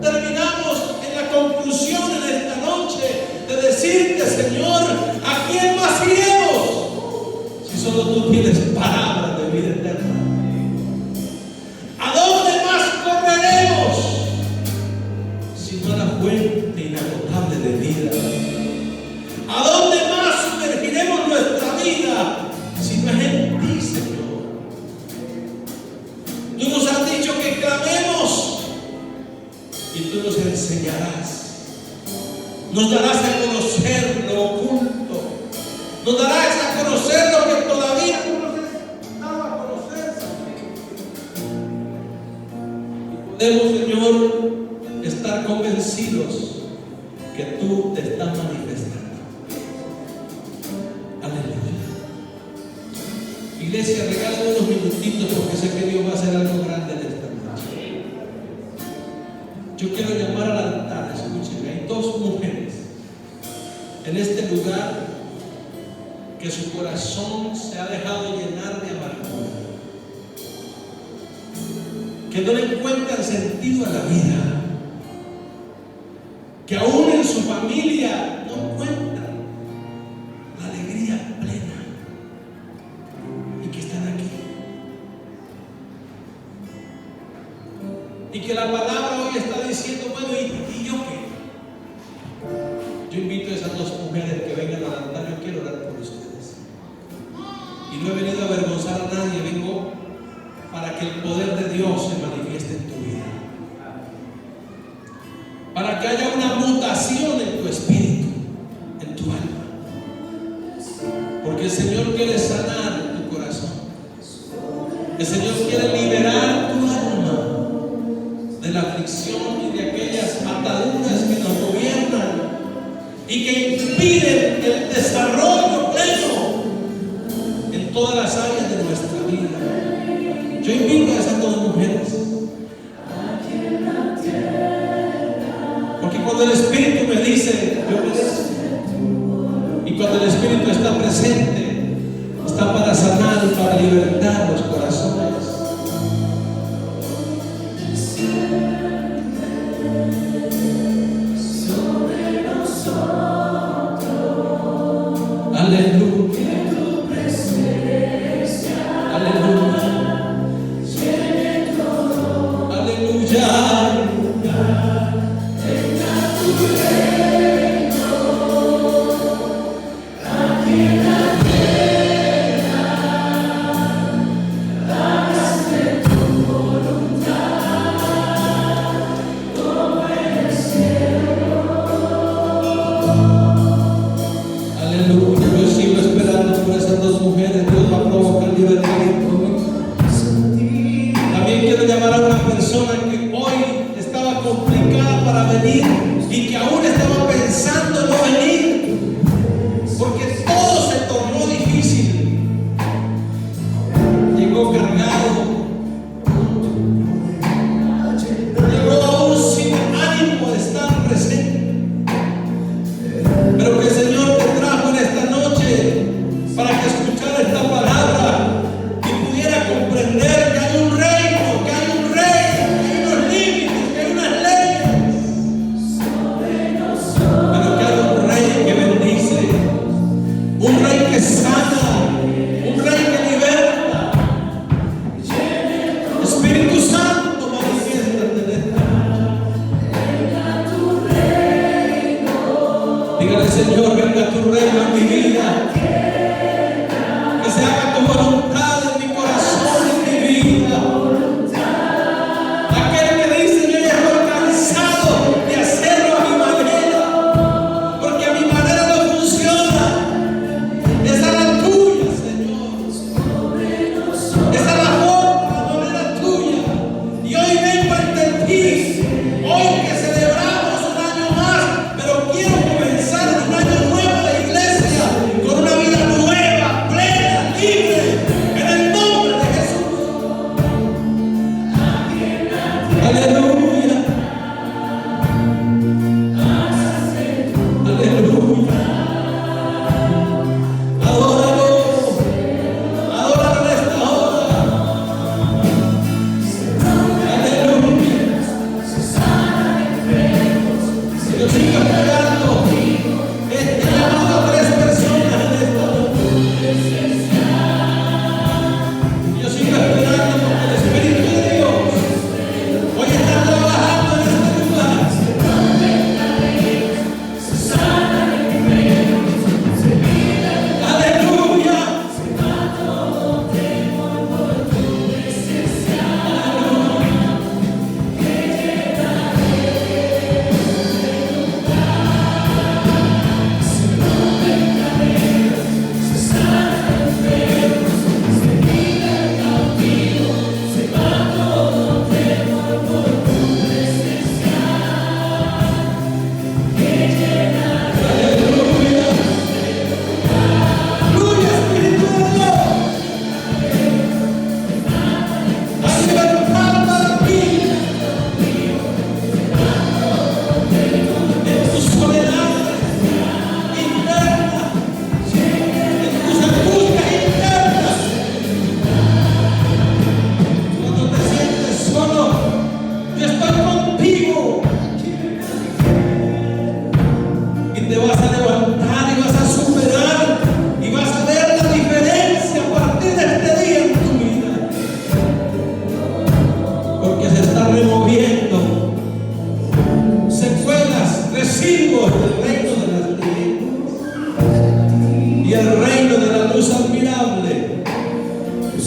terminamos en la conclusión en esta noche de decirte: Señor, ¿a quién más iremos si solo tú tienes palabras de vida eterna? ¿A dónde más correremos si no a la fuente inagotable de vida? ¿A dónde más sumergiremos nuestra vida si no es en ti, Señor? Tú nos has dicho que clamemos y tú nos enseñarás. Nos darás a conocer lo oculto. Nos darás a conocer lo que todavía no nos has dado a conocer, Señor. Podemos, Señor, estar convencidos que tú te estás manifestando. Aleluya. Iglesia, regálame unos minutitos porque sé que Dios va a hacer algo grande en esta noche. Yo quiero llamar al altar, escúchenme, hay 2 mujeres en este lugar que su corazón se ha dejado llenar de amargura, que no le encuentran sentido a la vida, que aún en su familia no encuentran la alegría plena y que están aquí. Y que la palabra hoy está diciendo: bueno, ¿y yo qué? Yo invito a esas 2 mujeres que vengan al altar. Yo quiero orar por ustedes. Y no he venido a avergonzar a nadie, vengo para que el poder de Dios se manifieste en tu vida. Para que haya una mutación en tu espíritu, en tu alma. Porque el Señor quiere sanar El Señor quiere liberar tu alma de la aflicción y de aquellas ataduras que nos gobiernan y que impiden el desarrollo pleno en todas las áreas de nuestra vida. Yo invito a esas dos mujeres, porque cuando el Espíritu me dice, yo obedezco. Y cuando el Espíritu está presente, está para sanar y para libertar los corazones. Aleluya. Aleluya. Aleluya. Y que aún estaba pensando en no venir porque todo se tornó difícil. Llegó cargado, llegó aún sin ánimo de estar presente, pero que el Señor te trajo en esta noche para que escuchara esta palabra y pudiera comprender que hay un reino, que hay un rey, que hay unos límites, que hay unas leyes. Un rey que sana, un rey que liberta. Espíritu Santo, manifiéstate en esta noche. Dígale, Señor, venga tu reino en mi vida. Que se haga tu voluntad en mi corazón, en mi vida. Aquel que dice, yo ya estoy cansado de hacerlo a mi manera, porque a mi manera no funciona. Esa es la tuya, Señor. Esa es la forma, la manera tuya. Y hoy vengo ante ti. Hoy que celebramos un año más, pero quiero comenzar un año nuevo de iglesia con una vida nueva, plena, libre, en el nombre de Jesús. Aleluya. Aleluya.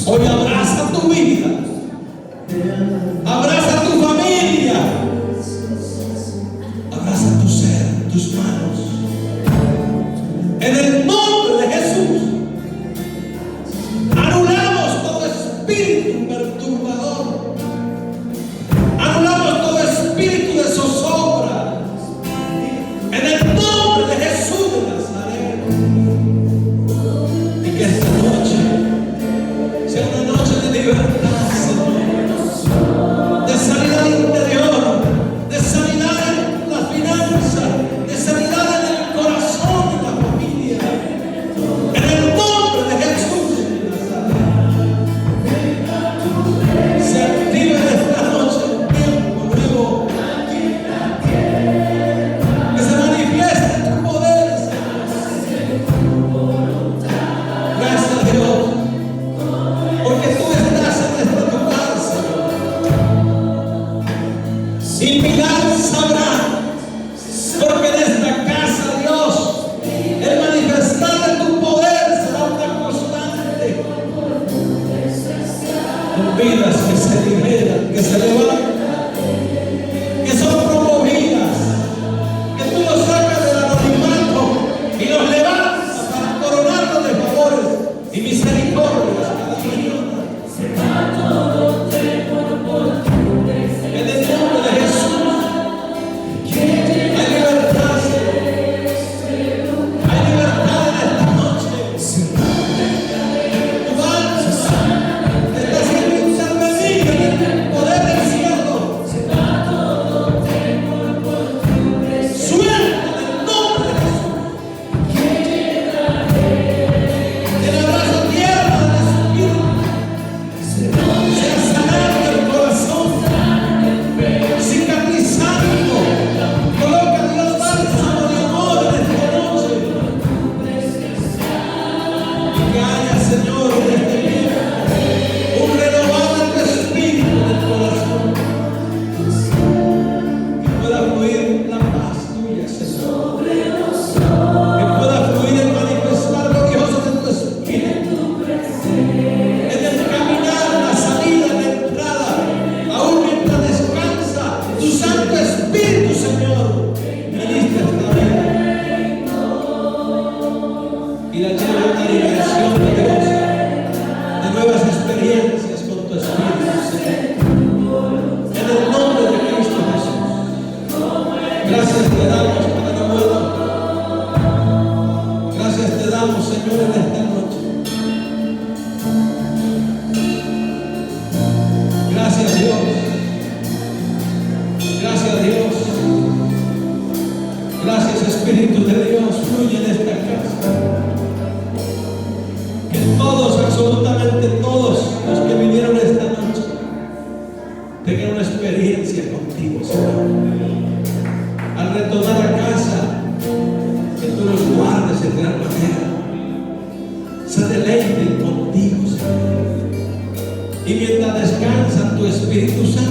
Hoy abraza tu vida, abraza tu familia, abraza tu ser, tus manos. En el nombre de Jesús, anulamos todo espíritu con vidas que se liberan, que se levantan, que son promovidas, que tú los sacas del anonimato y los levantas para coronarlos de favores y misericordias cada mañana. En el nombre de Jesús. Y la lleva a una liberación de Dios, de nuevas experiencias con tu Espíritu, Señor. En el nombre de Cristo Jesús. Gracias te damos, Padre bueno. Gracias te damos, Señor, en esta noche. Gracias, Dios. Gracias, Dios. Gracias, Espíritu de Dios. Fluye en esta casa. Que todos, absolutamente todos los que vinieron esta noche tengan una experiencia contigo, Señor. Al retornar a casa, que tú los guardes de gran manera. Se deleiten contigo, Señor. Y mientras descansan, tu Espíritu Santo